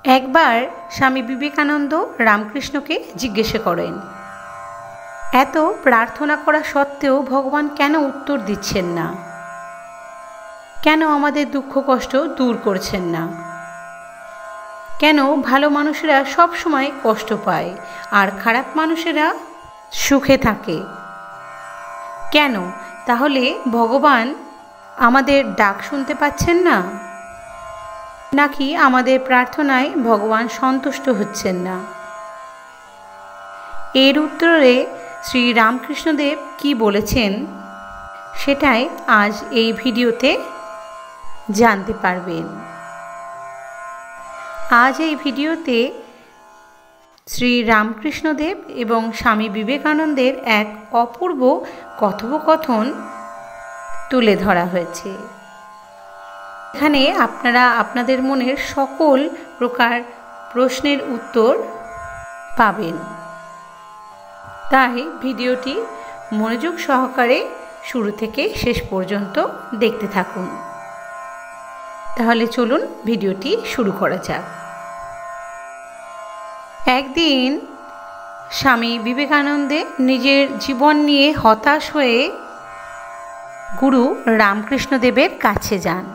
একবার স্বামী বিবেকানন্দ রামকৃষ্ণকে জিজ্ঞাসা করেন, এত প্রার্থনা করা সত্ত্বেও ভগবান কেন উত্তর দিচ্ছেন না? কেন আমাদের দুঃখ কষ্ট দূর করছেন না? কেন ভালো মানুষেরা সব সময় কষ্ট পায় আর খারাপ মানুষেরা সুখে থাকে? কেন তাহলে ভগবান আমাদের ডাক শুনতে পাচ্ছেন না, নাকি আমাদের প্রার্থনায় ভগবান সন্তুষ্ট হচ্ছেন না? এর উত্তরে শ্রী রামকৃষ্ণদেব কি বলেছেন সেটাই আজ এই ভিডিওতে জানতে পারবেন। আজ এই ভিডিওতে শ্রী রামকৃষ্ণদেব এবং স্বামী বিবেকানন্দের এক অপূর্ব কথোপকথন তুলে ধরা হয়েছে। এখানে আপনারা আপনাদের মনের সকল প্রকার প্রশ্নের উত্তর পাবেন, তাই ভিডিওটি মনোযোগ সহকারে শুরু থেকে শেষ পর্যন্ত দেখতে থাকুন। তাহলে চলুন ভিডিওটি শুরু করা যাক। একদিন স্বামী বিবেকানন্দ নিজের জীবন নিয়ে হতাশ হয়ে গুরু রামকৃষ্ণদেবের কাছে যান।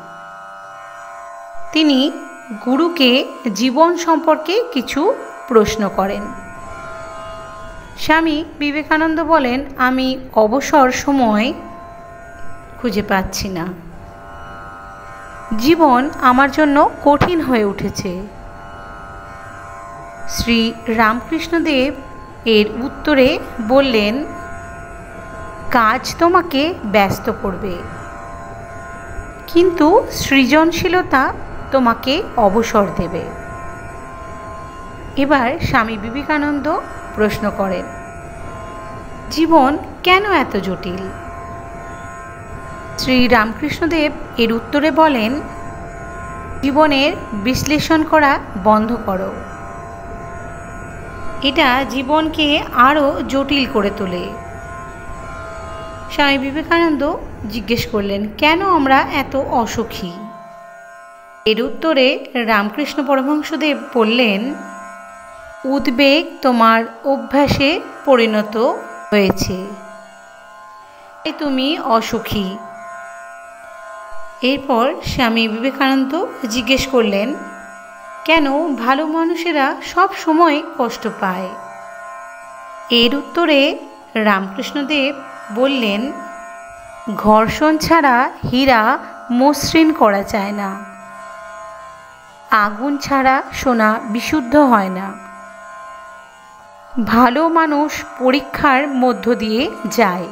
তিনি গুরুকে জীবন সম্পর্কে কিছু প্রশ্ন করেন। স্বামী বিবেকানন্দ বলেন, আমি অবসর সময় খুঁজে পাচ্ছি না। জীবন আমার জন্য কঠিন হয়ে উঠেছে। শ্রী রামকৃষ্ণদেব এর উত্তরে বললেন, কাজ তোমাকে ব্যস্ত করবে, কিন্তু সৃজনশীলতা তোমাকে অবসর দেবে। এবার স্বামী বিবেকানন্দ প্রশ্ন করেন, জীবন কেন এত জটিল? শ্রী রামকৃষ্ণদেব এর উত্তরে বলেন, জীবনের বিশ্লেষণ করা বন্ধ করো। এটা জীবনকে আরও জটিল করে তোলে। স্বামী বিবেকানন্দ জিজ্ঞেস করলেন, কেন আমরা এত অসুখী? এর উত্তরে রামকৃষ্ণ পরমহংসদেব বললেন, উদ্বেগ তোমার অভ্যাসে পরিণত হয়েছে, তাই তুমি অসুখী। এরপর স্বামী বিবেকানন্দ জিজ্ঞেস করলেন, কেন ভালো মানুষেরা সব সময় কষ্ট পায়? এর উত্তরে রামকৃষ্ণদেব বললেন, ঘর্ষণ ছাড়া হীরা মসৃণ করা যায় না, আগুন ছাড়া সোনা বিশুদ্ধ হয় না। ভালো মানুষ পরীক্ষার মধ্য দিয়ে যায়,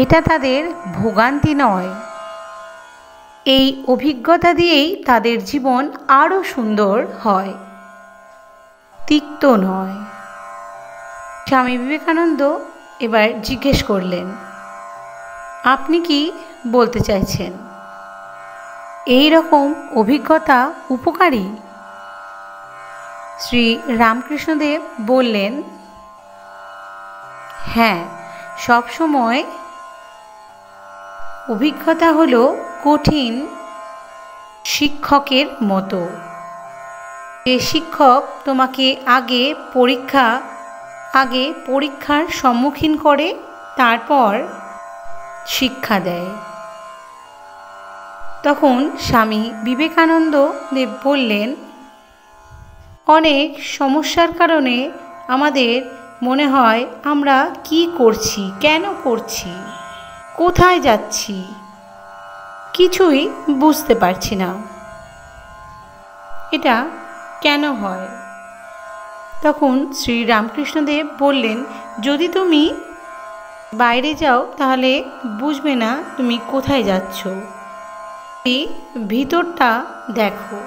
এটা তাদের ভোগান্তি নয়। এই অভিজ্ঞতা দিয়েই তাদের জীবন আরও সুন্দর হয়, তিক্ত নয়। স্বামী বিবেকানন্দ এবার জিজ্ঞেস করলেন, আপনি কি বলতে চাইছেন? এই রকম অভিজ্ঞতা উপকারী? শ্রী রামকৃষ্ণদেব বললেন, হ্যাঁ, সবসময় অভিজ্ঞতা হলো কঠিন শিক্ষকের মতো। যে শিক্ষক তোমাকে আগে পরীক্ষার সম্মুখীন করে তারপর শিক্ষা দেয়। তখন স্বামী বিবেকানন্দ দেব বললেন, অনেক সমস্যার কারণে আমাদের মনে হয় আমরা কি করছি, কেন করছি, কোথায় যাচ্ছি, কিছুই বুঝতে পারছি না। এটা কেন হয়? তখন শ্রী রামকৃষ্ণদেব বললেন, যদি তুমি বাইরে যাও তাহলে বুঝবে না তুমি কোথায় যাচ্ছ। ভিতরটা দেখো,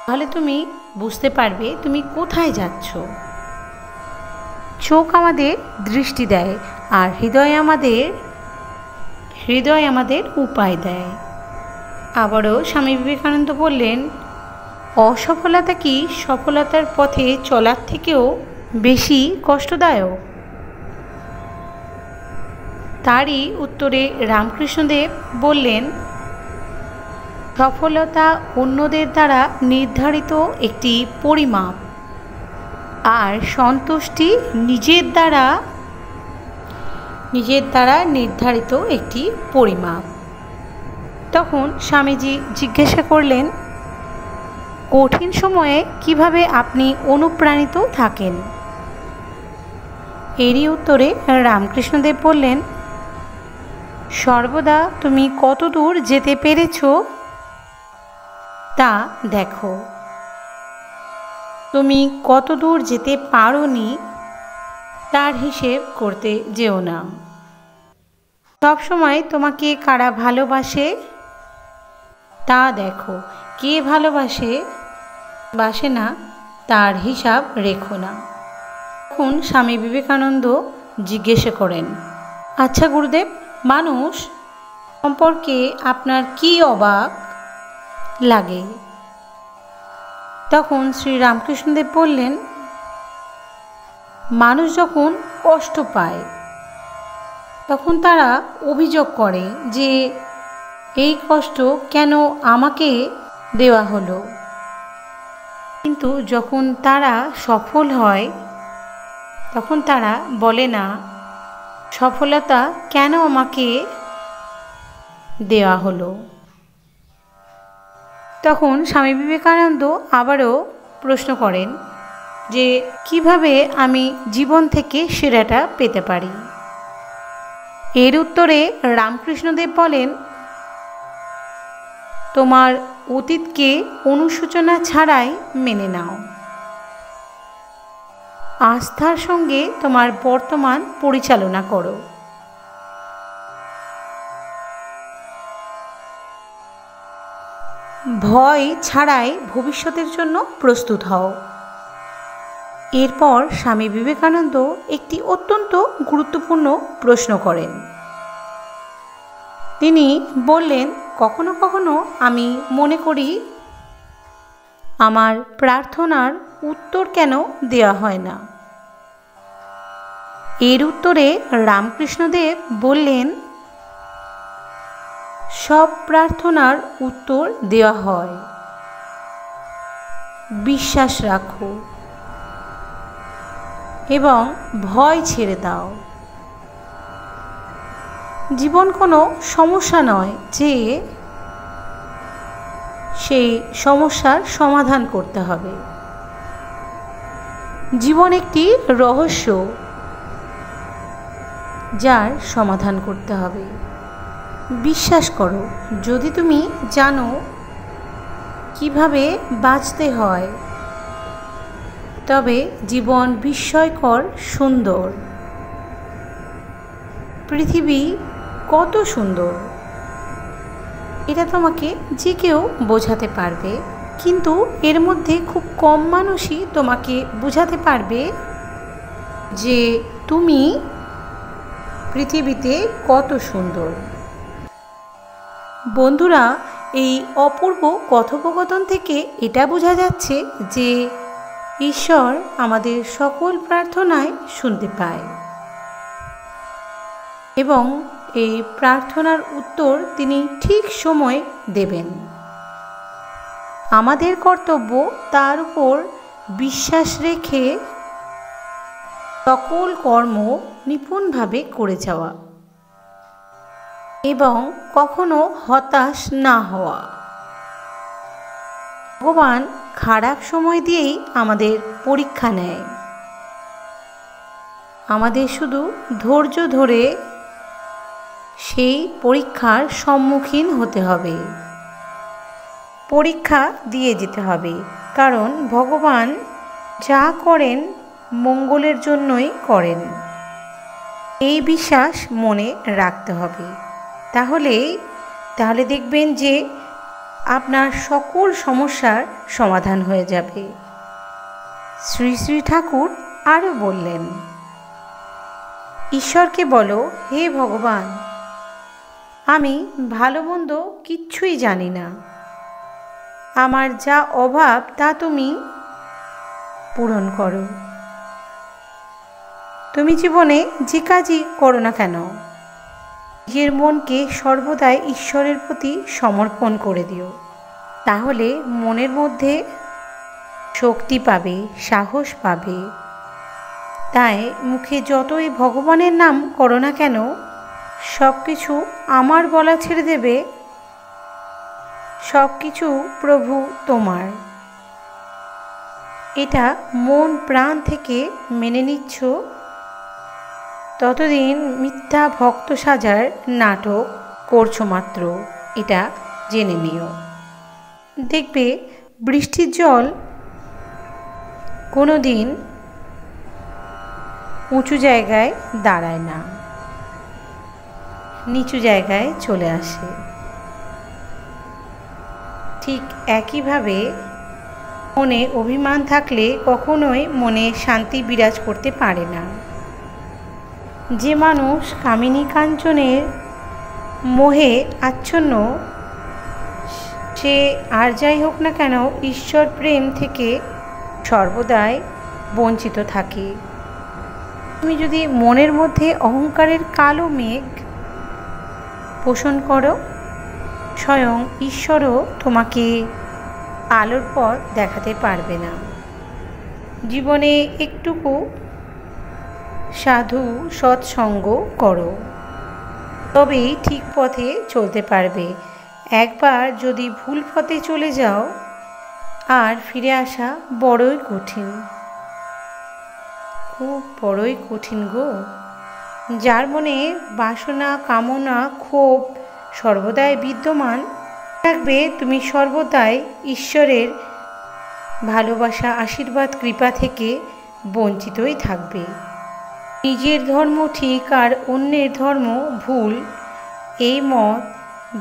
তাহলে তুমি বুঝতে পারবে তুমি কোথায় যাচ্ছ। চোখ আমাদের দৃষ্টি দেয় আর হৃদয় আমাদের উপায় দেয়। আবারও স্বামী বিবেকানন্দ বললেন, অসফলতা কি সফলতার পথে চলার থেকেও বেশি কষ্টদায়ক? তারই উত্তরে রামকৃষ্ণদেব বললেন, সফলতা অন্যদের দ্বারা নির্ধারিত একটি পরিমাপ, আর সন্তুষ্টি নিজের দ্বারা নির্ধারিত একটি পরিমাপ। তখন স্বামীজি জিজ্ঞাসা করলেন, কঠিন সময়ে কিভাবে আপনি অনুপ্রাণিত থাকেন? এরই উত্তরে রামকৃষ্ণদেব বললেন, সর্বদা তুমি কতদূর যেতে পেরেছ তা দেখো, তুমি কতদূর যেতে পারোনি তার হিসেব করতে যেও না। সবসময় তোমাকে কারা ভালোবাসে তা দেখো, কে বাসে না তার হিসাব রেখো না। তখন স্বামী বিবেকানন্দ জিজ্ঞেস করেন, আচ্ছা গুরুদেব, মানুষ সম্পর্কে আপনার কি অবাক লাগে? তখন শ্রী রামকৃষ্ণদেব বললেন, মানুষ যখন কষ্ট পায় তখন তারা অভিযোগ করে যে এই কষ্ট কেন আমাকে দেওয়া হলো। কিন্তু যখন তারা সফল হয় তখন তারা বলে না, সফলতা কেন আমাকে দেওয়া হলো। তখন স্বামী বিবেকানন্দ আবারও প্রশ্ন করেন যে কিভাবে আমি জীবন থেকে সেরাটা পেতে পারি। এর উত্তরে রামকৃষ্ণদেব বলেন, তোমার অতীতকে অনুশোচনা ছাড়াই মেনে নাও। আস্থার সঙ্গে তোমার বর্তমান পরিচালনা করো। ভয় ছাড়াই ভবিষ্যতের জন্য প্রস্তুত হও। এরপর স্বামী বিবেকানন্দ একটি অত্যন্ত গুরুত্বপূর্ণ প্রশ্ন করেন। তিনি বললেন, কখনো কখনো আমি মনে করি আমার প্রার্থনার উত্তর কেন দেওয়া হয় না। এর উত্তরে রামকৃষ্ণদেব বললেন, সব প্রার্থনার উত্তর দেওয়া হয়, বিশ্বাস রাখো এবং ভয় ছেড়ে দাও। জীবন কোনো সমস্যা নয় যে সেই সমস্যার সমাধান করতে হবে। জীবন একটি রহস্য যার সমাধান করতে হবে। বিশ্বাস করো, যদি তুমি জানো কিভাবে বাঁচতে হয় তবে জীবন বিস্ময়কর সুন্দর। পৃথিবী কত সুন্দর এটা তোমাকে যে কেউ বোঝাতে পারবে, কিন্তু এর মধ্যে খুব কম মানুষই তোমাকে বোঝাতে পারবে যে তুমি পৃথিবীতে কত সুন্দর। বন্ধুরা, এই অপূর্ব কথোপকথন থেকে এটা বোঝা যাচ্ছে যে ঈশ্বর আমাদের সকল প্রার্থনায় শুনতে পায় এবং এই প্রার্থনার উত্তর তিনি ঠিক সময় দেবেন। আমাদের কর্তব্য তার উপর বিশ্বাস রেখে সকল কর্ম নিপুণভাবে করে যাওয়া এবং কখনো হতাশ না হওয়া। ভগবান খারাপ সময় দিয়েই আমাদের পরীক্ষা নেয়। আমাদের শুধু ধৈর্য ধরে সেই পরীক্ষার সম্মুখীন হতে হবে, পরীক্ষা দিয়ে যেতে হবে, কারণ ভগবান যা করেন মঙ্গলের জন্যই করেন। এই বিশ্বাস মনে রাখতে হবে। তাহলে দেখবেন যে আপনার সকল সমস্যার সমাধান হয়ে যাবে। শ্রী শ্রী ঠাকুর আরও বললেন, ঈশ্বরকে বলো, হে ভগবান, আমি ভালো মন্দ কিচ্ছুই জানি না, আমার যা অভাব তা তুমি পূরণ করো। তুমি জীবনে যে কাজই করো না কেন নিজের মনকে সর্বদাই ঈশ্বরের প্রতি সমর্পণ করে দিও। তাহলে মনের মধ্যে শক্তি পাবে, সাহস পাবে। তাই মুখে যতই ভগবানের নাম করো না কেন, সব কিছু আমার বলা ছেড়ে দেবে, সব কিছু প্রভু তোমার। এটা মন প্রাণ থেকে মেনে নিচ্ছ, ততদিন মিথ্যা ভক্ত সাজার নাটক করছো মাত্র, এটা জেনে নিও। দেখবে বৃষ্টির জল কোনো দিন উঁচু জায়গায় দাঁড়ায় না, নিচু জায়গায় চলে আসে। ঠিক একইভাবে মনে অভিমান থাকলে কখনোই মনে শান্তি বিরাজ করতে পারে না। যে মানুষ কামিনী কাঞ্চনের মোহে আচ্ছন্ন, সে আর যাই হোক না কেন ঈশ্বর প্রেম থেকে সর্বদাই বঞ্চিত থাকে। তুমি যদি মনের মধ্যে অহংকারের কালো মেঘ পোষণ করো, স্বয়ং ঈশ্বরও তোমাকে আলোর পথ দেখাতে পারবে না। জীবনে একটুকু সাধু সৎসঙ্গ করো, তবেই ঠিক পথে চলতে পারবে। একবার যদি ভুল পথে চলে যাও, আর ফিরে আসা বড়ই কঠিন, খুব বড়ই কঠিন গো। যার মনে বাসনা, কামনা, ক্ষোভ সর্বদাই বিদ্যমান থাকবে, তুমি সর্বদাই ঈশ্বরের ভালোবাসা, আশীর্বাদ, কৃপা থেকে বঞ্চিতই থাকবে। নিজের ধর্ম ঠিক আর অন্যের ধর্ম ভুল, এই মত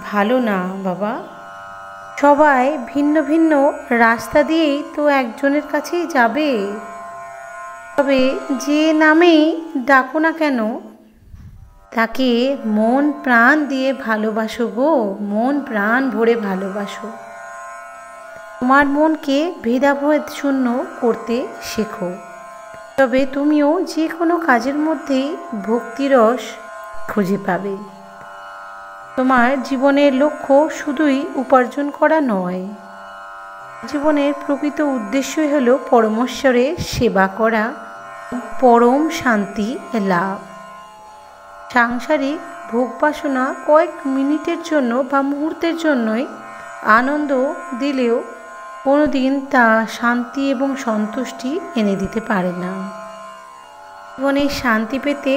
ভালো না বাবা। সবাই ভিন্ন ভিন্ন রাস্তা দিয়েই তো একজনের কাছেই যাবে। তবে যে নামেই ডাকো না কেন, তাকে মন প্রাণ দিয়ে ভালোবাসো গো, মন প্রাণ ভরে ভালোবাসো। তোমার মনকে ভেদাভেদ শূন্য করতে শেখো, তবে তুমিও যে কোনো কাজের মধ্যেই ভক্তিরস খুঁজে পাবে। তোমার জীবনের লক্ষ্য শুধুই উপার্জন করা নয়, জীবনের প্রকৃত উদ্দেশ্যই হলো পরমেশ্বরের সেবা করা, পরম শান্তি লাভ। সাংসারিক ভোগবাসনা কয়েক মিনিটের জন্য বা মুহূর্তের জন্যই আনন্দ দিলেও কোনোদিন তা শান্তি এবং সন্তুষ্টি এনে দিতে পারে না। জীবনে শান্তি পেতে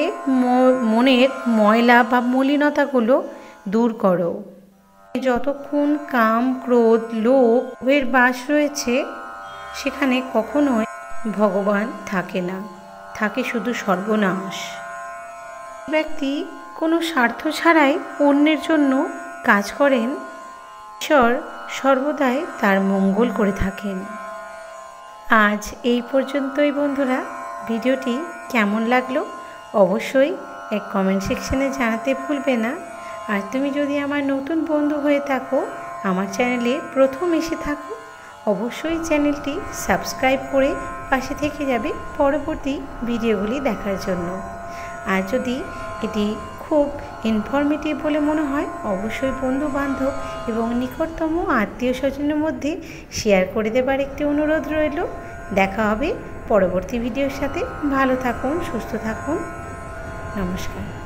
মনের ময়লা বা মলিনতাগুলো দূর করো। যতক্ষণ কাম, ক্রোধ, লোভের বাস রয়েছে, সেখানে কখনোই ভগবান থাকে না, থাকে শুধু সর্বনাশ। ব্যক্তি কোনো স্বার্থ ছাড়াই অন্যের জন্য কাজ করেন, ঈশ্বর সর্বদাই তার মঙ্গল করে থাকেন। আজ এই পর্যন্তই বন্ধুরা। ভিডিওটি কেমন লাগলো অবশ্যই এক কমেন্ট সেকশনে জানাতে ভুলবে না। আর তুমি যদি আমার নতুন বন্ধু হয়ে থাকো, আমার চ্যানেলে প্রথম এসে থাকো, অবশ্যই চ্যানেলটি সাবস্ক্রাইব করে পাশে থেকে যাবে পরবর্তী ভিডিওগুলি দেখার জন্য। আর যদি এটি খুব ইনফরমেটিভ বলে মনে হয়, অবশ্যই বন্ধু বান্ধব এবং নিকটতম আত্মীয় স্বজনের মধ্যে শেয়ার করে দেবার একটি অনুরোধ রইল। দেখা হবে পরবর্তী ভিডিওর সাথে। ভালো থাকুন, সুস্থ থাকুন, নমস্কার।